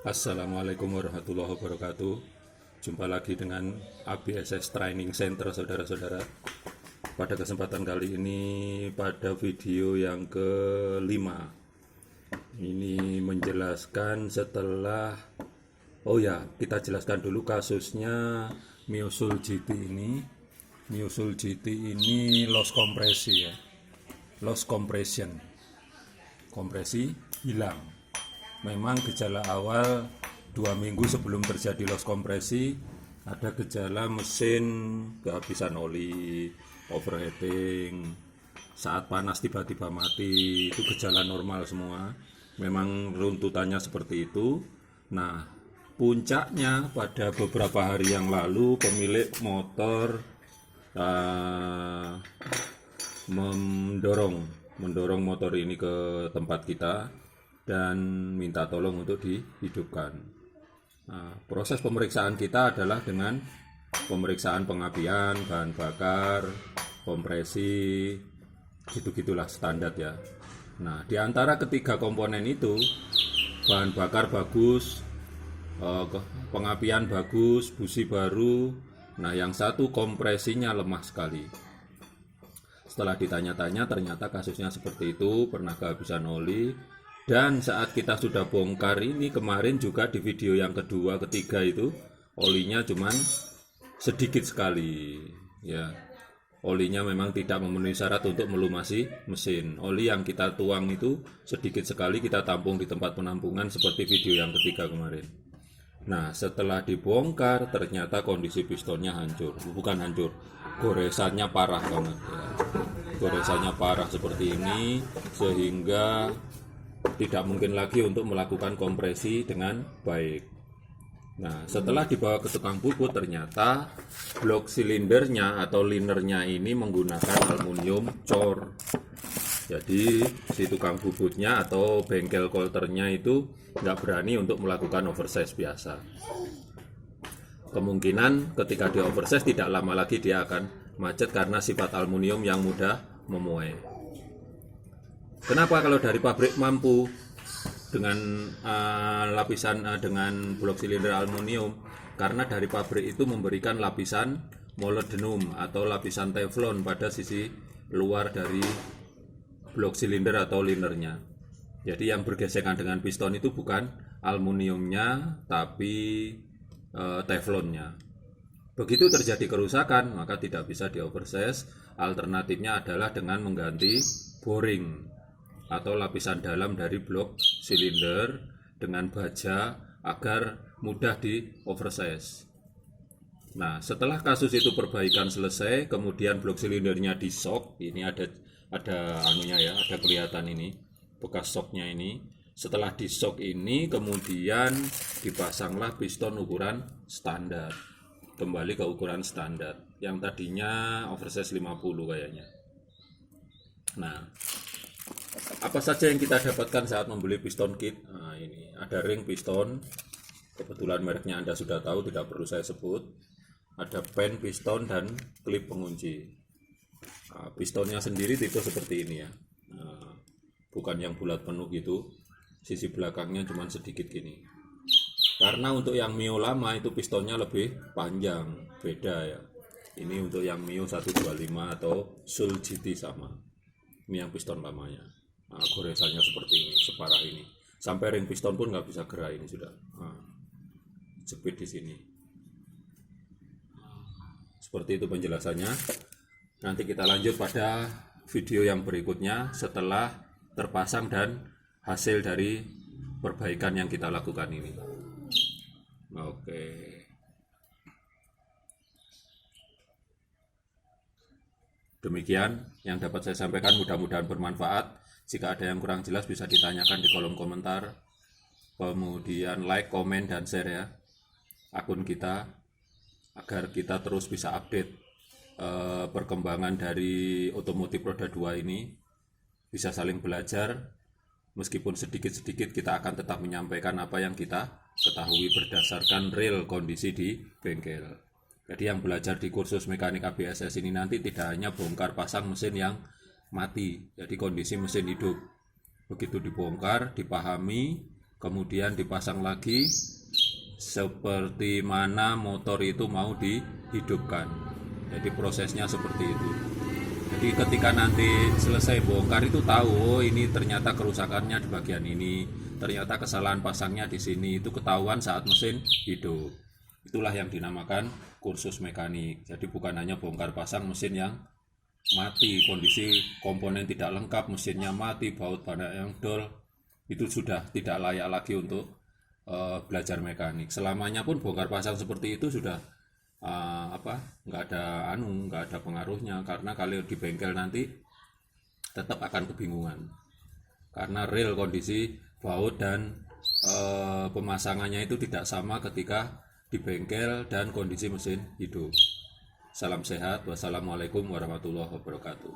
Assalamualaikum warahmatullahi wabarakatuh. Jumpa lagi dengan ABSS Training Center, saudara-saudara. Pada kesempatan kali ini, pada video yang kelima, ini menjelaskan setelah kita jelaskan dulu kasusnya Myosul GT ini. Myosul GT ini loss kompresi ya, loss compression, kompresi hilang. Memang gejala awal 2 minggu sebelum terjadi loss kompresi ada gejala mesin kehabisan oli, overheating, saat panas tiba-tiba mati, itu gejala normal semua. Memang runtutannya seperti itu. Nah, puncaknya pada beberapa hari yang lalu pemilik motor mendorong motor ini ke tempat kita dan minta tolong untuk dihidupkan. Nah, proses pemeriksaan kita adalah dengan pemeriksaan pengapian, bahan bakar, kompresi, gitu-gitulah standar ya. Nah, di antara ketiga komponen itu, bahan bakar bagus, pengapian bagus, busi baru. Nah, yang satu kompresinya lemah sekali. Setelah ditanya-tanya ternyata kasusnya seperti itu, pernah kehabisan oli. Dan saat kita sudah bongkar ini kemarin juga di video yang kedua, ketiga itu olinya cuman sedikit sekali ya. Olinya memang tidak memenuhi syarat untuk melumasi mesin. Oli yang kita tuang itu sedikit sekali, kita tampung di tempat penampungan seperti video yang ketiga kemarin. Nah, setelah dibongkar ternyata kondisi pistonnya hancur. Bukan hancur, goresannya parah banget ya. Goresannya parah seperti ini sehingga tidak mungkin lagi untuk melakukan kompresi dengan baik. Nah, setelah dibawa ke tukang bubut ternyata blok silindernya atau linernya ini menggunakan aluminium cor. Jadi si tukang bubutnya atau bengkel kolternya itu nggak berani untuk melakukan oversize biasa. Kemungkinan ketika dia oversize tidak lama lagi dia akan macet karena sifat aluminium yang mudah memuai. Kenapa kalau dari pabrik mampu dengan lapisan dengan blok silinder aluminium? Karena dari pabrik itu memberikan lapisan molybdenum atau lapisan teflon pada sisi luar dari blok silinder atau linernya. Jadi yang bergesekan dengan piston itu bukan aluminiumnya tapi teflonnya. Begitu terjadi kerusakan maka tidak bisa di-oversize. Alternatifnya adalah dengan mengganti boring atau lapisan dalam dari blok silinder dengan baja agar mudah di-oversize. Nah, setelah kasus itu perbaikan selesai, kemudian blok silindernya di-shock. Ini ada anunya ya, ada kelihatan ini bekas shocknya ini. Setelah di-shock ini kemudian dipasanglah piston ukuran standar. Kembali ke ukuran standar. Yang tadinya oversize 50 kayaknya. Nah, apa saja yang kita dapatkan saat membeli piston kit? Nah, ini ada ring piston. Kebetulan mereknya Anda sudah tahu, tidak perlu saya sebut. Ada pen piston dan klip pengunci. Nah, pistonnya sendiri tipe seperti ini ya. Nah, bukan yang bulat penuh gitu. Sisi belakangnya cuma sedikit gini. Karena untuk yang Mio lama itu pistonnya lebih panjang, beda ya. Ini untuk yang Mio 125 atau Sul GT sama. Ini yang piston lamanya. Nah, goresannya seperti ini, separah ini. Sampai ring piston pun nggak bisa gerak ini sudah. Nah, jepit di sini. Seperti itu penjelasannya. Nanti kita lanjut pada video yang berikutnya setelah terpasang dan hasil dari perbaikan yang kita lakukan ini. Oke. Demikian yang dapat saya sampaikan, mudah-mudahan bermanfaat. Jika ada yang kurang jelas bisa ditanyakan di kolom komentar. Kemudian like, komen, dan share ya akun kita agar kita terus bisa update perkembangan dari otomotif roda 2 ini. Bisa saling belajar. Meskipun sedikit-sedikit kita akan tetap menyampaikan apa yang kita ketahui berdasarkan real kondisi di bengkel. Jadi yang belajar di kursus mekanik ABSS ini nanti tidak hanya bongkar pasang mesin yang mati, jadi kondisi mesin hidup. Begitu dibongkar, dipahami, kemudian dipasang lagi seperti mana motor itu mau dihidupkan. Jadi prosesnya seperti itu. Jadi ketika nanti selesai bongkar itu tahu, oh ini ternyata kerusakannya di bagian ini, ternyata kesalahan pasangnya di sini, itu ketahuan saat mesin hidup. Itulah yang dinamakan kursus mekanik. Jadi bukan hanya bongkar pasang mesin yang mati, kondisi komponen tidak lengkap, mesinnya mati, baut banyak yang dol, itu sudah tidak layak lagi untuk belajar mekanik. Selamanya pun bongkar pasang seperti itu sudah nggak ada pengaruhnya, karena kalau di bengkel nanti tetap akan kebingungan karena real kondisi baut dan pemasangannya itu tidak sama ketika di bengkel dan kondisi mesin hidup. Salam sehat, wassalamualaikum warahmatullahi wabarakatuh.